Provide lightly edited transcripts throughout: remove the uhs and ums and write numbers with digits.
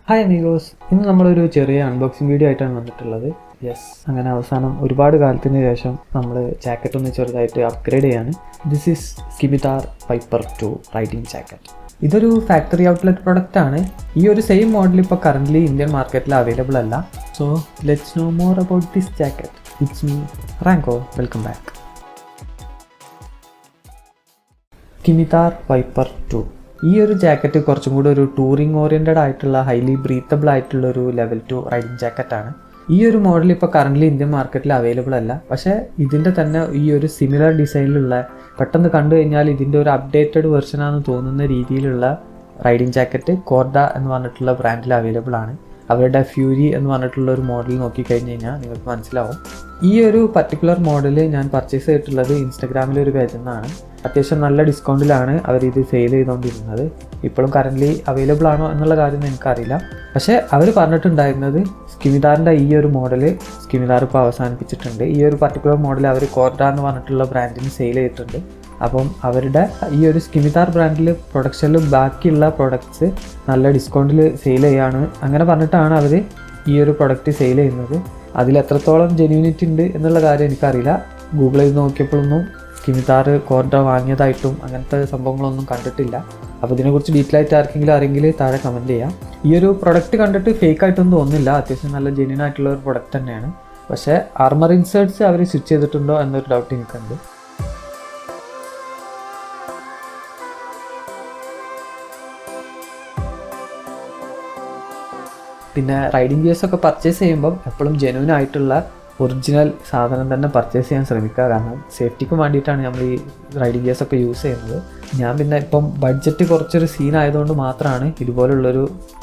Hi amigos, ഇന്ന് നമ്മളൊരു ചെറിയ അൺബോക്സിംഗ് വീഡിയോ ആയിട്ടാണ് വന്നിട്ടുള്ളത്. അങ്ങനെ അവസാനം ഒരുപാട് കാലത്തിന് ശേഷം നമ്മൾ ജാക്കറ്റ് ഒന്ന് ചെറുതായിട്ട് അപ്ഗ്രേഡ് ചെയ്യാണ്. This is scimitar viper 2 riding jacket. ഇതൊരു ഫാക്ടറി ഔട്ട്ലെറ്റ് പ്രൊഡക്റ്റ് ആണ്. ഈ ഒരു സെയിം മോഡൽ ഇപ്പോൾ കറൻ്റ്ലി ഇന്ത്യൻ മാർക്കറ്റിൽ അവൈലബിൾ അല്ല. So let's know more about this jacket. It's me Ranko, welcome back. Scimitar viper 2 ഈ ഒരു ജാക്കറ്റ് കുറച്ചും കൂടി ഒരു ടൂറിംഗ് ഓറിയൻറ്റഡ് ആയിട്ടുള്ള ഹൈലി ബ്രീത്തബിൾ ആയിട്ടുള്ള ഒരു ലെവൽ 2 റൈഡിംഗ് ജാക്കറ്റാണ്. ഈ ഒരു മോഡൽ ഇപ്പോൾ കറൻ്റ്ലി ഇന്ത്യൻ മാർക്കറ്റിൽ അവൈലബിൾ അല്ല. പക്ഷേ ഇതിൻ്റെ തന്നെ ഈ ഒരു സിമിലർ ഡിസൈനിലുള്ള, പെട്ടെന്ന് കണ്ടു കഴിഞ്ഞാൽ ഇതിൻ്റെ ഒരു അപ്ഡേറ്റഡ് വെർഷനാണെന്ന് തോന്നുന്ന രീതിയിലുള്ള റൈഡിംഗ് ജാക്കറ്റ് കോർഡ എന്ന് പറഞ്ഞിട്ടുള്ള ബ്രാൻഡിൽ അവൈലബിൾ ആണ്. അവരുടെ ഫ്യൂരി എന്ന് പറഞ്ഞിട്ടുള്ള ഒരു മോഡൽ നോക്കിക്കഴിഞ്ഞ് കഴിഞ്ഞാൽ നിങ്ങൾക്ക് മനസ്സിലാവും. ഈ ഒരു പർട്ടിക്കുലർ മോഡൽ ഞാൻ പർച്ചേസ് ചെയ്തിട്ടുള്ളത് ഇൻസ്റ്റഗ്രാമിലെ ഒരു പേജിൽ നിന്നാണ്. അത്യാവശ്യം നല്ല ഡിസ്കൗണ്ടിലാണ് അവരിത് സെയിൽ ചെയ്തുകൊണ്ടിരുന്നത്. ഇപ്പോഴും കറൻ്റ്ലി അവൈലബിൾ ആണോ എന്നുള്ള കാര്യം എനിക്കറിയില്ല. പക്ഷേ അവർ പറഞ്ഞിട്ടുണ്ടായിരുന്നത് സ്കിമിതാറിൻ്റെ ഈ ഒരു മോഡൽ സ്കിമിതാർ ഇപ്പോൾ അവസാനിപ്പിച്ചിട്ടുണ്ട്. ഈ ഒരു പർട്ടിക്കുലർ മോഡൽ അവർ കോർഡ എന്ന് പറഞ്ഞിട്ടുള്ള ബ്രാൻഡിന് സെയിൽ ചെയ്തിട്ടുണ്ട്. അപ്പം അവരുടെ ഈ ഒരു സ്കിമിതാർ ബ്രാൻഡിൽ പ്രൊഡക്ഷനിൽ ബാക്കിയുള്ള പ്രൊഡക്ട്സ് നല്ല ഡിസ്കൗണ്ടിൽ സെയിൽ ചെയ്യാണ്. അങ്ങനെ പറഞ്ഞിട്ടാണ് അവർ ഈ ഒരു പ്രൊഡക്റ്റ് സെയിൽ ചെയ്യുന്നത്. അതിൽ എത്രത്തോളം ജെന്യൂനിറ്റി ഉണ്ട് എന്നുള്ള കാര്യം എനിക്കറിയില്ല. ഗൂഗിൾ ചെയ്ത് നോക്കിയപ്പോഴൊന്നും സ്കിമിതാർ കോർഡ വാങ്ങിയതായിട്ടും അങ്ങനത്തെ സംഭവങ്ങളൊന്നും കണ്ടിട്ടില്ല. അപ്പോൾ ഇതിനെക്കുറിച്ച് ഡീറ്റെയിൽ ആയിട്ട് ആർക്കെങ്കിലും അറിയെങ്കിൽ താഴെ കമൻറ്റ് ചെയ്യാം. ഈ ഒരു പ്രൊഡക്റ്റ് കണ്ടിട്ട് ഫേക്ക് ആയിട്ടൊന്നും തോന്നുന്നില്ല. അത്യാവശ്യം നല്ല ജെന്യൂൻ ആയിട്ടുള്ള ഒരു പ്രൊഡക്റ്റ് തന്നെയാണ്. പക്ഷേ ആർമർ ഇൻസേർട്സ് അവർ സ്വിച്ച് ചെയ്തിട്ടുണ്ടോ എന്നൊരു ഡൗട്ട് എനിക്കുണ്ട്. പിന്നെ റൈഡിംഗ് ഗിയേഴ്സൊക്കെ പർച്ചേസ് ചെയ്യുമ്പം എപ്പോഴും ജെന്യൂൻ ആയിട്ടുള്ള ഒറിജിനൽ സാധനം തന്നെ പർച്ചേസ് ചെയ്യാൻ ശ്രമിക്കുക. കാരണം സേഫ്റ്റിക്ക് വേണ്ടിയിട്ടാണ് നമ്മൾ ഈ റൈഡിംഗ് ഗിയേഴ്സൊക്കെ യൂസ് ചെയ്യുന്നത്. ഞാൻ പിന്നെ ഇപ്പം ബഡ്ജറ്റ് കുറച്ചൊരു സീൻ ആയതുകൊണ്ട് മാത്രമാണ് ഇതുപോലുള്ളൊരു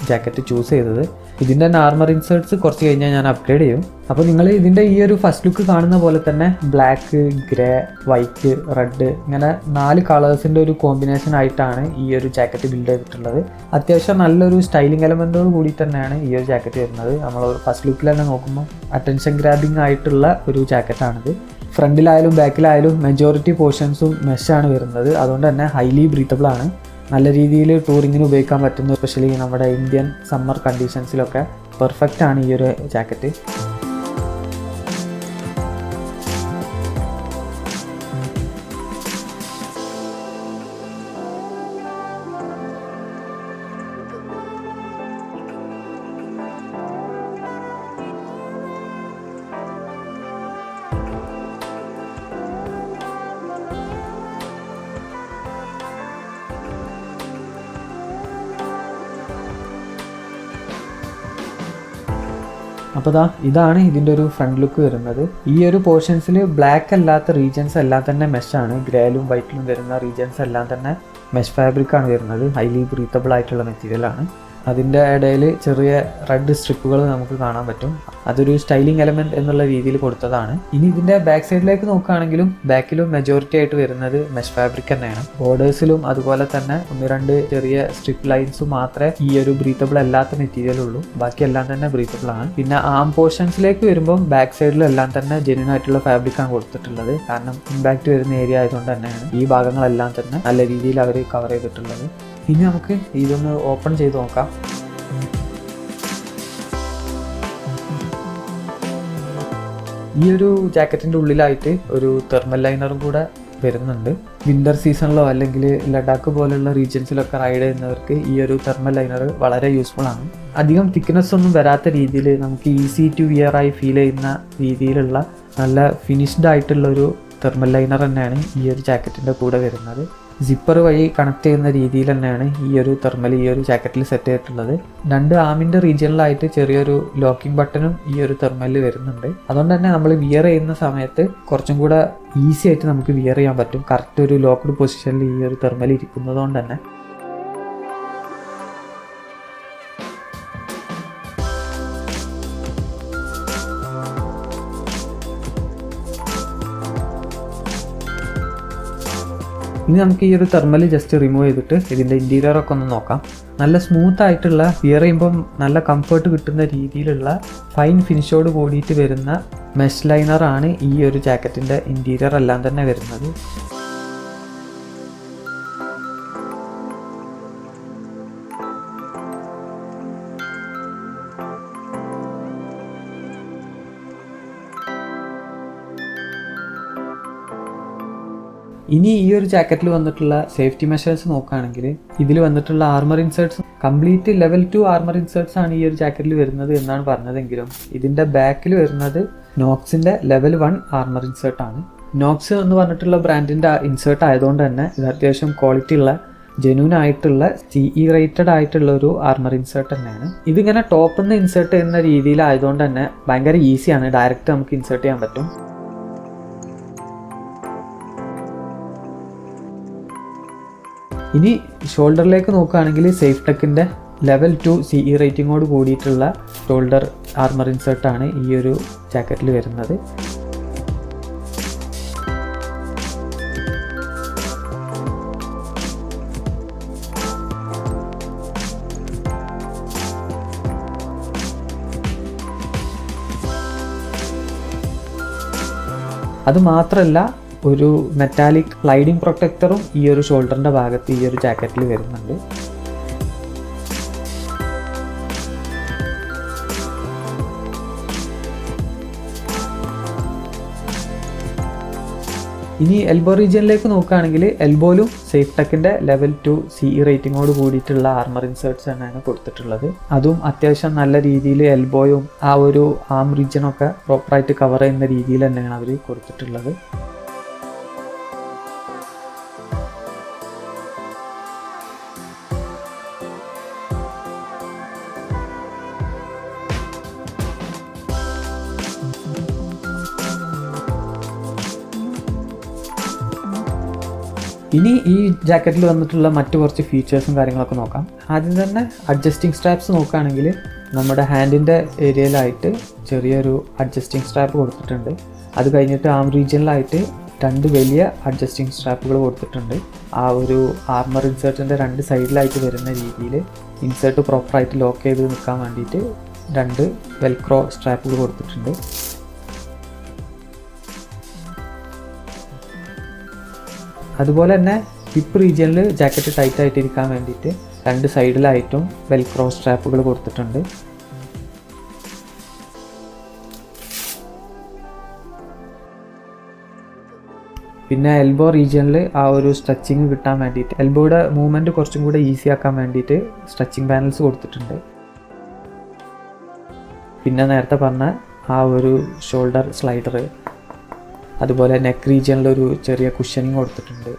ജാക്കറ്റ് ചൂസ് ചെയ്തത്. ഇതിൻ്റെ തന്നെ ആർമർ ഇൻസേർട്സ് കുറച്ച് കഴിഞ്ഞാൽ ഞാൻ അപ്ഗ്രേഡ് ചെയ്യും. അപ്പോൾ നിങ്ങൾ ഇതിൻ്റെ ഈ ഒരു ഫസ്റ്റ് ലുക്ക് കാണുന്ന പോലെ തന്നെ ബ്ലാക്ക്, ഗ്രേ, വൈറ്റ്, റെഡ് ഇങ്ങനെ 4 കളേഴ്സിൻ്റെ ഒരു കോമ്പിനേഷൻ ആയിട്ടാണ് ഈ ഒരു ജാക്കറ്റ് ബിൽഡ് ചെയ്തിട്ടുള്ളത്. അത്യാവശ്യം നല്ലൊരു സ്റ്റൈലിംഗ് എലമെൻറ്റോട് കൂടി തന്നെയാണ് ഈ ഒരു ജാക്കറ്റ് വരുന്നത്. നമ്മൾ ഫസ്റ്റ് ലുക്കിൽ തന്നെ നോക്കുമ്പോൾ അറ്റൻഷൻ ഗ്രാബിംഗ് ആയിട്ടുള്ള ഒരു ജാക്കറ്റാണിത്. ഫ്രണ്ടിലായാലും ബാക്കിലായാലും മെജോറിറ്റി പോർഷൻസും മെഷാണ് വരുന്നത്. അതുകൊണ്ട് തന്നെ ഹൈലി ബ്രീത്തബിൾ ആണ്. നല്ല രീതിയിൽ ടൂറിങ്ങിന് ഉപയോഗിക്കാൻ പറ്റുന്ന, എസ്പെഷ്യലി നമ്മുടെ ഇന്ത്യൻ സമ്മർ കണ്ടീഷൻസിലൊക്കെ പെർഫെക്റ്റ് ആണ് ഈ ഒരു ജാക്കറ്റ്. അപ്പോൾ ഇതാണ് ഇതിൻ്റെ ഒരു ഫ്രണ്ട് ലുക്ക് വരുന്നത്. ഈ ഒരു പോർഷൻസിൽ ബ്ലാക്ക് അല്ലാത്ത റീജൻസ് എല്ലാം തന്നെ മെഷാണ്. ഗ്രേയിലും വൈറ്റിലും വരുന്ന റീജൻസ് എല്ലാം തന്നെ മെഷ് ഫാബ്രിക്കാണ് വരുന്നത്. ഹൈലി ബ്രീത്തബിൾ ആയിട്ടുള്ള മെറ്റീരിയലാണ്. അതിൻ്റെ ഇടയിൽ ചെറിയ റെഡ് സ്ട്രിപ്പുകൾ നമുക്ക് കാണാൻ പറ്റും. അതൊരു സ്റ്റൈലിംഗ് എലമെൻറ്റ് എന്നുള്ള രീതിയിൽ കൊടുത്തതാണ്. ഇനി ഇതിൻ്റെ ബാക്ക് സൈഡിലേക്ക് നോക്കുകയാണെങ്കിലും ബാക്കിലും മെജോറിറ്റി ആയിട്ട് വരുന്നത് മെഷ് ഫാബ്രിക് തന്നെയാണ്. ബോർഡേഴ്സിലും അതുപോലെ തന്നെ 1-2 ചെറിയ സ്ട്രിപ്പ് ലൈൻസും മാത്രമേ ഈ ഒരു ബ്രീത്തബിൾ അല്ലാത്ത മെറ്റീരിയൽ ഉള്ളൂ. ബാക്കിയെല്ലാം തന്നെ ബ്രീത്തബിൾ ആണ്. പിന്നെ ആം പോർഷൻസിലേക്ക് വരുമ്പം ബാക്ക് സൈഡിലെല്ലാം തന്നെ ജെന്യൂൻ ആയിട്ടുള്ള ഫാബ്രിക്കാണ് കൊടുത്തിട്ടുള്ളത്. കാരണം ഇമ്പാക്റ്റ് വരുന്ന ഏരിയ ആയതുകൊണ്ട് തന്നെയാണ് ഈ ഭാഗങ്ങളെല്ലാം തന്നെ നല്ല രീതിയിൽ അവർ കവർ ചെയ്തിട്ടുള്ളത്. ഇനി നമുക്ക് ഇതൊന്ന് ഓപ്പൺ ചെയ്ത് നോക്കാം. ഈ ഒരു ജാക്കറ്റിൻ്റെ ഉള്ളിലായിട്ട് ഒരു തെർമൽ ലൈനറും കൂടെ വരുന്നുണ്ട്. വിൻ്റർ സീസണിലോ അല്ലെങ്കിൽ ലഡാക്ക് പോലുള്ള റീജിയൻസിലൊക്കെ റൈഡ് ചെയ്യുന്നവർക്ക് ഈ ഒരു തെർമൽ ലൈനർ വളരെ യൂസ്ഫുൾ ആണ്. അധികം തിക്നെസ് ഒന്നും വരാത്ത രീതിയിൽ നമുക്ക് ഈസി ടു വിയർ ആയി ഫീൽ ചെയ്യുന്ന രീതിയിലുള്ള നല്ല ഫിനിഷ്ഡ് ആയിട്ടുള്ളൊരു തെർമൽ ലൈനർ തന്നെയാണ് ഈ ഒരു ജാക്കറ്റിൻ്റെ കൂടെ വരുന്നത്. സിപ്പർ വഴി കണക്ട് ചെയ്യുന്ന രീതിയിൽ തന്നെയാണ് ഈ ഒരു തെർമൽ ഈ ഒരു ജാക്കറ്റിൽ സെറ്റ് ചെയ്തിട്ടുള്ളത്. 2 ആമിൻ്റെ റീജിയനിലായിട്ട് ചെറിയൊരു ലോക്കിംഗ് ബട്ടണും ഈ ഒരു തെർമലിൽ വരുന്നുണ്ട്. അതുകൊണ്ട് തന്നെ നമ്മൾ വിയർ ചെയ്യുന്ന സമയത്ത് കുറച്ചും കൂടെ ഈസി ആയിട്ട് നമുക്ക് വിയർ ചെയ്യാൻ പറ്റും. കറക്റ്റ് ഒരു ലോക്ക്ഡ് പൊസിഷനിൽ ഈ ഒരു തെർമൽ ഇരിക്കുന്നത് കൊണ്ട് തന്നെ. ഇനി നമുക്ക് ഈ ഒരു തെർമൽ ജസ്റ്റ് റിമൂവ് ചെയ്തിട്ട് ഇതിൻ്റെ ഇൻറ്റീരിയറൊക്കെ ഒന്ന് നോക്കാം. നല്ല സ്മൂത്ത് ആയിട്ടുള്ള വിയർ ചെയ്യുമ്പം നല്ല കംഫർട്ട് കിട്ടുന്ന രീതിയിലുള്ള ഫൈൻ ഫിനിഷോട് കൂടിയിട്ട് വരുന്ന മെഷ് ലൈനറാണ് ഈ ഒരു ജാക്കറ്റിൻ്റെ ഇൻറ്റീരിയർ എല്ലാം തന്നെ വരുന്നത്. ഇനി ഈ ഒരു ജാക്കറ്റിൽ വന്നിട്ടുള്ള സേഫ്റ്റി മെഷേഴ്സ് നോക്കുകയാണെങ്കിൽ ഇതിൽ വന്നിട്ടുള്ള armour inserts complete level 2 armour inserts ആണ് ഈ ഒരു ജാക്കറ്റിൽ വരുന്നത് എന്നാണ് പറഞ്ഞതെങ്കിലും ഇതിൻ്റെ ബാക്കിൽ വരുന്നത് നോക്സിൻ്റെ ലെവൽ 1 ആർമർ ഇൻസേർട്ടാണ്. നോക്സ് എന്ന് പറഞ്ഞിട്ടുള്ള ബ്രാൻഡിൻ്റെ ഇൻസേർട്ട് ആയതുകൊണ്ട് തന്നെ ഇത് അത്യാവശ്യം ക്വാളിറ്റി ഉള്ള ജെന്യൂൻ ആയിട്ടുള്ള CE റേറ്റഡ് ആയിട്ടുള്ള ഒരു ആർമർ ഇൻസേർട്ട് തന്നെയാണ്. ഇതിങ്ങനെ ടോപ്പിൽ നിന്ന് ഇൻസേർട്ട് ചെയ്യുന്ന രീതിയിലായതുകൊണ്ട് തന്നെ ഭയങ്കര ഈസിയാണ്, ഡയറക്റ്റ് നമുക്ക് ഇൻസേർട്ട് ചെയ്യാൻ പറ്റും. ഇനി ഷോൾഡറിലേക്ക് നോക്കുകയാണെങ്കിൽ സേഫ് ടെക്കിൻ്റെ ലെവൽ 2 CE റേറ്റിങ്ങോട് കൂടിയിട്ടുള്ള ഷോൾഡർ ആർമർ ഇൻസേർട്ടാണ് ഈ ഒരു ജാക്കറ്റിൽ വരുന്നത്. അതുമാത്രമല്ല ഒരു മെറ്റാലിക് സ്ലൈഡിംഗ് പ്രൊട്ടക്ടറും ഈ ഒരു ഷോൾഡറിൻ്റെ ഭാഗത്ത് ഈ ഒരു ജാക്കറ്റിൽ വരുന്നുണ്ട്. ഇനി എൽബോ റീജിയനിലേക്ക് നോക്കുകയാണെങ്കിൽ എൽബോയിലും സേഫ് ടെക്കിൻ്റെ ലെവൽ 2 CE റേറ്റിങ്ങോട് കൂടിയിട്ടുള്ള ആർമർ ഇൻസേർട്സ് തന്നെയാണ് കൊടുത്തിട്ടുള്ളത്. അതും അത്യാവശ്യം നല്ല രീതിയിൽ എൽബോയും ആ ഒരു ആം റീജിയനൊക്കെ പ്രോപ്പറായിട്ട് കവർ ചെയ്യുന്ന രീതിയിൽ തന്നെയാണ് അവർ കൊടുത്തിട്ടുള്ളത്. ഇനി ഈ ജാക്കറ്റിൽ വന്നിട്ടുള്ള മറ്റു കുറച്ച് ഫീച്ചേഴ്സും കാര്യങ്ങളൊക്കെ നോക്കാം. ആദ്യം തന്നെ അഡ്ജസ്റ്റിംഗ് സ്ട്രാപ്സ് നോക്കുകയാണെങ്കിൽ നമ്മുടെ ഹാൻഡിൻ്റെ ഏരിയയിലായിട്ട് ചെറിയൊരു അഡ്ജസ്റ്റിംഗ് സ്ട്രാപ്പ് കൊടുത്തിട്ടുണ്ട്. അത് കഴിഞ്ഞിട്ട് ആം റീജിയനിലായിട്ട് 2 വലിയ അഡ്ജസ്റ്റിംഗ് സ്ട്രാപ്പുകൾ കൊടുത്തിട്ടുണ്ട്. ആ ഒരു ആർമർ ഇൻസേർട്ടിൻ്റെ 2 സൈഡിലായിട്ട് വരുന്ന രീതിയിൽ ഇൻസേർട്ട് പ്രോപ്പറായിട്ട് ലോക്ക് ചെയ്ത് നിൽക്കാൻ വേണ്ടിയിട്ട് 2 വെൽക്രോ സ്ട്രാപ്പുകൾ കൊടുത്തിട്ടുണ്ട്. അതുപോലെ തന്നെ ഹിപ്പ് റീജിയനിൽ ജാക്കറ്റ് ടൈറ്റ് ആയിട്ടിരിക്കാൻ വേണ്ടിയിട്ട് 2 സൈഡിലായിട്ടും വെൽക്രോ സ്ട്രാപ്പുകൾ കൊടുത്തിട്ടുണ്ട്. പിന്നെ എൽബോ റീജിയനിൽ ആ ഒരു സ്ട്രെച്ചിങ് കിട്ടാൻ വേണ്ടിയിട്ട് എൽബോയുടെ മൂവ്മെൻറ്റ് കുറച്ചും കൂടെ ഈസി ആക്കാൻ വേണ്ടിയിട്ട് സ്ട്രെച്ചിങ് പാനൽസ് കൊടുത്തിട്ടുണ്ട്. പിന്നെ നേരത്തെ പറഞ്ഞ ആ ഒരു ഷോൾഡർ സ്ലൈഡർ, അതുപോലെ നെക്ക് റീജിയനിലൊരു ചെറിയ കുഷനിങ് കൊടുത്തിട്ടുണ്ട്.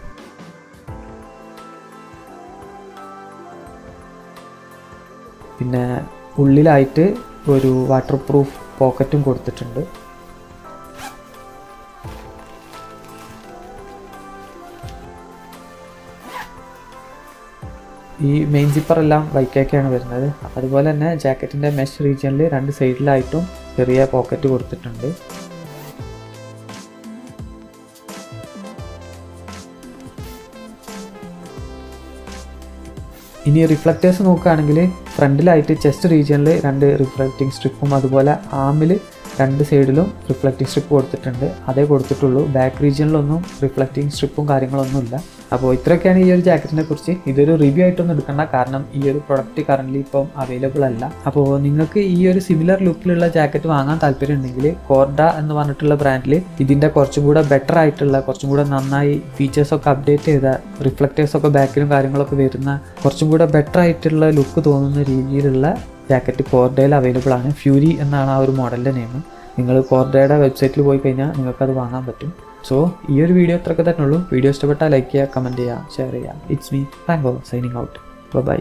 പിന്നെ ഉള്ളിലായിട്ട് ഒരു വാട്ടർ പ്രൂഫ് പോക്കറ്റും കൊടുത്തിട്ടുണ്ട്. ഈ മെയിൻ സിപ്പറെല്ലാം വൈക്കൊക്കെയാണ് വരുന്നത്. അതുപോലെ തന്നെ ജാക്കറ്റിൻ്റെ മെഷ് റീജിയനിൽ 2 സൈഡിലായിട്ടും ചെറിയ പോക്കറ്റ് കൊടുത്തിട്ടുണ്ട്. ഇനി റിഫ്ലക്റ്റേഴ്സ് നോക്കുകയാണെങ്കിൽ ഫ്രണ്ടിലായിട്ട് ചെസ്റ്റ് റീജിയനിൽ 2 റിഫ്ലക്റ്റിംഗ് സ്ട്രിപ്പും അതുപോലെ ആമിൽ 2 സൈഡിലും റിഫ്ലക്റ്റിംഗ് സ്ട്രിപ്പ് കൊടുത്തിട്ടുണ്ട്. അതേ കൊടുത്തിട്ടുള്ളൂ. ബാക്ക് റീജിയനിലൊന്നും റിഫ്ലക്റ്റിംഗ് സ്ട്രിപ്പും കാര്യങ്ങളൊന്നുമില്ല. അപ്പോൾ ഇത്രയൊക്കെയാണ് ഈ ഒരു ജാക്കറ്റിനെ കുറിച്ച്. ഇതൊരു റിവ്യൂ ആയിട്ടൊന്നും എടുക്കണ്ട, കാരണം ഈ ഒരു പ്രൊഡക്റ്റ് കറൻ്റ്ലി ഇപ്പം അവൈലബിൾ അല്ല. അപ്പോൾ നിങ്ങൾക്ക് ഈ ഒരു സിമിലർ ലുക്കിലുള്ള ജാക്കറ്റ് വാങ്ങാൻ താല്പര്യം ഉണ്ടെങ്കിൽ കോർഡ എന്ന് പറഞ്ഞിട്ടുള്ള ബ്രാൻഡിൽ ഇതിൻ്റെ കുറച്ചും കൂടെ ബെറ്റർ ആയിട്ടുള്ള, കുറച്ചും കൂടെ നന്നായി ഫീച്ചേഴ്സൊക്കെ അപ്ഡേറ്റ് ചെയ്ത, റിഫ്ലക്റ്റേഴ്സൊക്കെ ബാക്കിലും കാര്യങ്ങളൊക്കെ വരുന്ന കുറച്ചും കൂടെ ബെറ്റർ ആയിട്ടുള്ള ലുക്ക് തോന്നുന്ന രീതിയിലുള്ള ജാക്കറ്റ് കോർഡയിൽ അവൈലബിൾ ആണ്. ഫ്യൂരി എന്നാണ് ആ ഒരു മോഡലിൻ്റെ നെയിം. നിങ്ങൾ കോർഡയുടെ വെബ്സൈറ്റിൽ പോയി കഴിഞ്ഞാൽ നിങ്ങൾക്കത് വാങ്ങാൻ പറ്റും. സോ ഈ ഒരു വീഡിയോ ഇത്രയൊക്കെ തന്നെ ഉള്ളൂ. വീഡിയോ ഇഷ്ടപ്പെട്ടാൽ ലൈക്ക് ചെയ്യുക, കമൻറ്റ് ചെയ്യുക, ഷെയർ ചെയ്യുക. It's me Franco signing out. By.